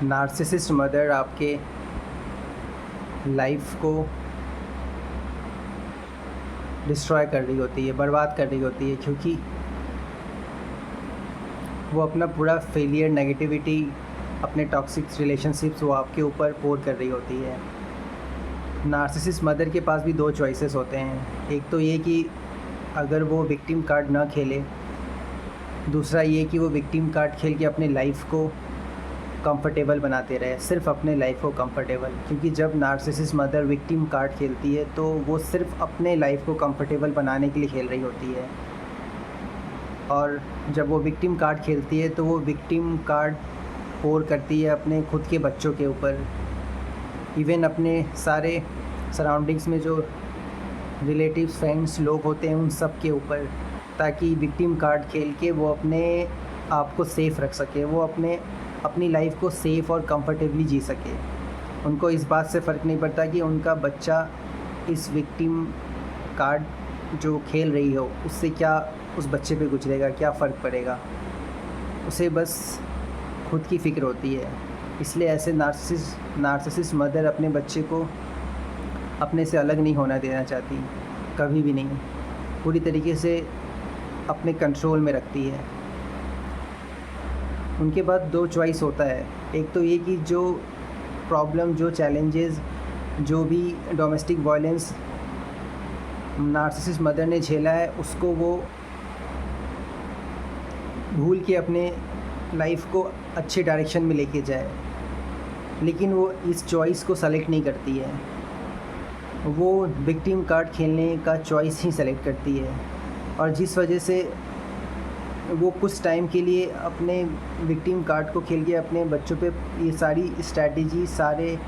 Narcissist mother आपके life को destroy कर रही होती है, बर्बाद कर रही होती है, क्योंकि वो अपना पूरा फेलियर, नेगेटिविटी, अपने टॉक्सिक रिलेशनशिप्स वो आपके ऊपर पोर कर रही होती है। नार्सिसिस्ट मदर के पास भी दो चॉइसेस होते हैं। एक तो ये कि अगर वो विक्टिम कार्ड ना खेले, दूसरा ये कि वो विक्टिम कार्ड खेल के अपने लाइफ को कंफर्टेबल बनाते रहे, सिर्फ अपने लाइफ को कंफर्टेबल। क्योंकि जब नार्सिसिस्ट मदर विक्टिम कार्ड खेलती है तो वो सिर्फ अपने लाइफ को कंफर्टेबल बनाने के लिए खेल रही होती है, और जब वो विक्टिम कार्ड खेलती है तो वो विक्टिम कार्ड पोर करती है अपने खुद के बच्चों के ऊपर, इवन अपने सारे सराउंडिंग्स में जो रिलेटिव्स, फ्रेंड्स लोग होते हैं उन सब के ऊपर, ताकि विक्टिम कार्ड खेल के वो अपने आप को सेफ़ रख सके, वो अपनी लाइफ को सेफ़ और कंफर्टेबली जी सके। उनको इस बात से फ़र्क नहीं पड़ता कि उनका बच्चा इस विक्टिम कार्ड जो खेल रही हो उससे क्या उस बच्चे पे गुजरेगा, क्या फ़र्क पड़ेगा। उसे बस खुद की फ़िक्र होती है। इसलिए ऐसे नार्सिसिस्ट मदर अपने बच्चे को अपने से अलग नहीं होना देना चाहती, कभी भी नहीं, पूरी तरीके से अपने कंट्रोल में रखती है। उनके बाद दो चॉइस होता है। एक तो ये कि जो प्रॉब्लम, जो चैलेंजेस, जो भी डोमेस्टिक वायलेंस नार्सिसिस्ट मदर ने झेला है उसको वो भूल के अपने लाइफ को अच्छे डायरेक्शन में लेके जाए, लेकिन वो इस चॉइस को सेलेक्ट नहीं करती है। वो विक्टिम कार्ड खेलने का चॉइस ही सेलेक्ट करती है, और जिस वजह से वो कुछ टाइम के लिए अपने विक्टिम कार्ड को खेल के अपने बच्चों पे ये सारी स्ट्रैटेजी, सारे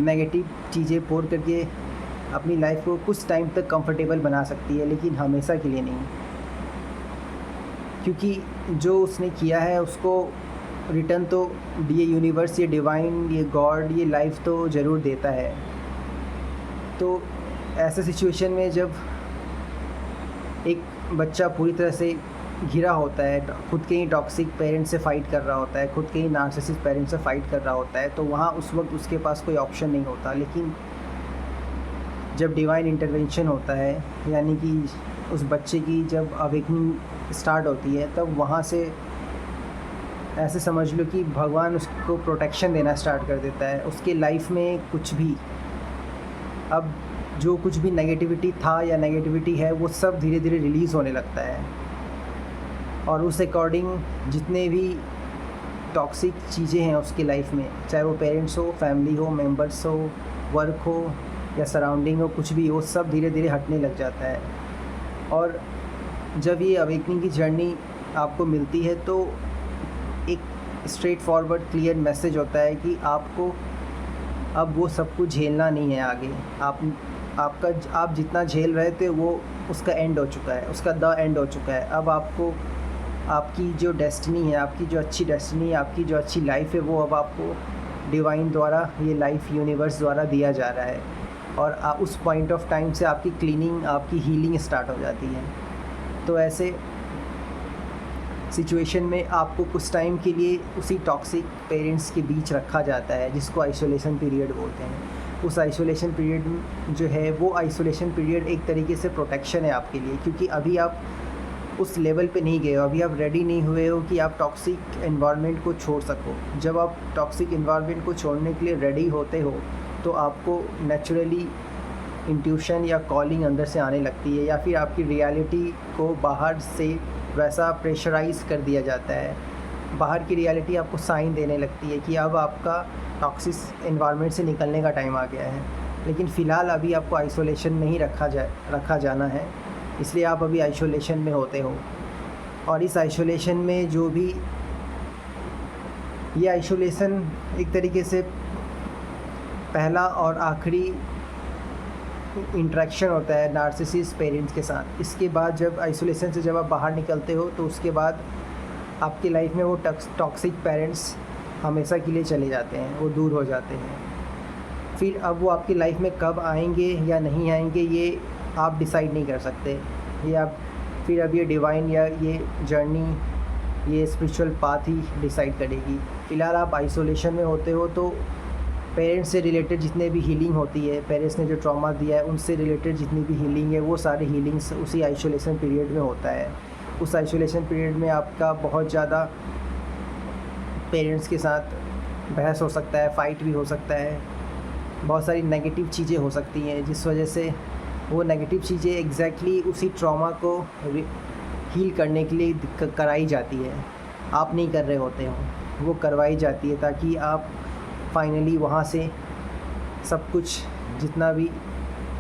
नेगेटिव चीज़ें पोर करके अपनी लाइफ को कुछ टाइम तक कंफर्टेबल बना सकती है, लेकिन हमेशा के लिए नहीं। क्योंकि जो उसने किया है उसको रिटर्न तो ये यूनिवर्स, ये डिवाइन, ये गॉड, ये लाइफ तो ज़रूर देता है। तो ऐसे सिचुएशन में जब एक बच्चा पूरी तरह से घिरा होता है, खुद के ही टॉक्सिक पेरेंट्स से फ़ाइट कर रहा होता है, खुद के ही नार्सिसिस्ट पेरेंट्स से फ़ाइट कर रहा होता है, तो वहाँ उस वक्त उसके पास कोई ऑप्शन नहीं होता। लेकिन जब डिवाइन इंटरवेंशन होता है, यानी कि उस बच्चे की जब अवेकनिंग स्टार्ट होती है, तब वहाँ से ऐसे समझ लो कि भगवान उसको प्रोटेक्शन देना स्टार्ट कर देता है। उसके लाइफ में कुछ भी, अब जो कुछ भी नेगेटिविटी था या नेगेटिविटी है, वो सब धीरे धीरे रिलीज़ होने लगता है, और उस अकॉर्डिंग जितने भी टॉक्सिक चीज़ें हैं उसकी लाइफ में, चाहे वो पेरेंट्स हो, फैमिली हो, मेंबर्स हो, वर्क हो या सराउंडिंग हो, कुछ भी, वो सब धीरे धीरे हटने लग जाता है। और जब ये अवेकनिंग की जर्नी आपको मिलती है तो एक स्ट्रेट फॉरवर्ड क्लियर मैसेज होता है कि आपको अब वो सब कुछ झेलना नहीं है आगे। आप जितना झेल रहे थे वो उसका एंड हो चुका है, उसका द एंड हो चुका है। अब आपको आपकी जो डेस्टिनी है, आपकी जो अच्छी डेस्टिनी है, आपकी जो अच्छी लाइफ है, वो अब आपको डिवाइन द्वारा, ये लाइफ यूनिवर्स द्वारा दिया जा रहा है। और उस पॉइंट ऑफ टाइम से आपकी क्लीनिंग, आपकी हीलिंग स्टार्ट हो जाती है। तो ऐसे सिचुएशन में आपको कुछ टाइम के लिए उसी टॉक्सिक पेरेंट्स के बीच रखा जाता है, जिसको आइसोलेशन पीरियड बोलते हैं। उस आइसोलेशन पीरियड जो है, वो आइसोलेशन पीरियड एक तरीके से प्रोटेक्शन है आपके लिए, क्योंकि अभी आप उस लेवल पे नहीं गए हो, अभी आप रेडी नहीं हुए हो कि आप टॉक्सिक एनवायरनमेंट को छोड़ सको। जब आप टॉक्सिक एनवायरनमेंट को छोड़ने के लिए रेडी होते हो तो आपको नेचुरली इंट्यूशन या कॉलिंग अंदर से आने लगती है, या फिर आपकी रियलिटी को बाहर से वैसा प्रेशराइज़ कर दिया जाता है। बाहर की रियलिटी आपको साइन देने लगती है कि अब आपका टॉक्सिक एनवायरनमेंट से निकलने का टाइम आ गया है। लेकिन फ़िलहाल अभी आपको आइसोलेशन में ही रखा जाना है, इसलिए आप अभी आइसोलेशन में होते हो। और इस आइसोलेशन में जो भी, ये आइसोलेशन एक तरीके से पहला और आखिरी इंटरेक्शन होता है नार्सिसिस्ट पेरेंट्स के साथ। इसके बाद जब आइसोलेशन से जब आप बाहर निकलते हो तो उसके बाद आपकी लाइफ में वो टॉक्सिक पेरेंट्स हमेशा के लिए चले जाते हैं, वो दूर हो जाते हैं। फिर अब वो आपकी लाइफ में कब आएंगे या नहीं आएंगे ये आप डिसाइड नहीं कर सकते। ये आप फिर अब ये डिवाइन या ये जर्नी ये स्पिरिचुअल पाथ ही डिसाइड करेगी। फ़िलहाल आप आइसोलेशन में होते हो तो पेरेंट्स से रिलेटेड जितने भी हीलिंग होती है, पेरेंट्स ने जो ट्रॉमा दिया है उनसे रिलेटेड जितनी भी हीलिंग है, वो सारे हीलिंग्स उसी आइसोलेशन पीरियड में होता है। उस आइसोलेशन पीरियड में आपका बहुत ज़्यादा पेरेंट्स के साथ बहस हो सकता है, फ़ाइट भी हो सकता है, बहुत सारी नेगेटिव चीज़ें हो सकती हैं, जिस वजह से वो नेगेटिव चीज़ें एग्जैक्टली उसी ट्रॉमा को हील करने के लिए कराई जाती है। आप नहीं कर रहे होते हो, वो करवाई जाती है ताकि आप फाइनली वहाँ से सब कुछ जितना भी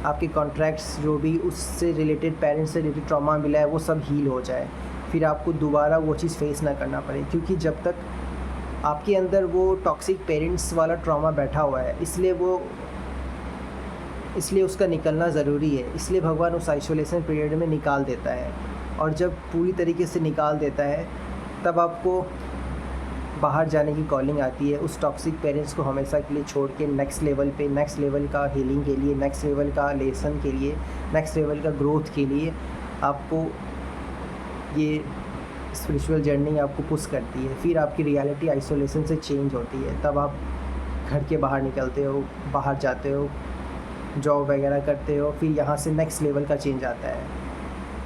आपके कॉन्ट्रैक्ट्स जो भी उससे रिलेटेड, पेरेंट्स से रिलेटेड ट्रॉमा मिला है वो सब हील हो जाए, फिर आपको दोबारा वो चीज़ फेस ना करना पड़े। क्योंकि जब तक आपके अंदर वो टॉक्सिक पेरेंट्स वाला ट्रॉमा बैठा हुआ है, इसलिए उसका निकलना ज़रूरी है। इसलिए भगवान उस आइसोलेशन पीरियड में निकाल देता है, और जब पूरी तरीके से निकाल देता है तब आपको बाहर जाने की कॉलिंग आती है। उस टॉक्सिक पेरेंट्स को हमेशा के लिए छोड़ के नेक्स्ट लेवल का हीलिंग के लिए, नेक्स्ट लेवल का लेसन के लिए, नेक्स्ट लेवल का ग्रोथ के लिए आपको ये स्पिरिचुअल जर्नी आपको पुश करती है। फिर आपकी रियलिटी आइसोलेशन से चेंज होती है, तब आप घर के बाहर निकलते हो, बाहर जाते हो, जॉब वगैरह करते हो, फिर यहाँ से नेक्स्ट लेवल का चेंज आता है।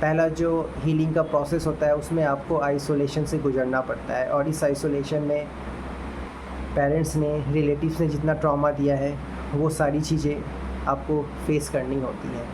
पहला जो हीलिंग का प्रोसेस होता है उसमें आपको आइसोलेशन से गुजरना पड़ता है, और इस आइसोलेशन में पेरेंट्स ने, रिलेटिव्स ने जितना ट्रॉमा दिया है वो सारी चीज़ें आपको फेस करनी होती हैं।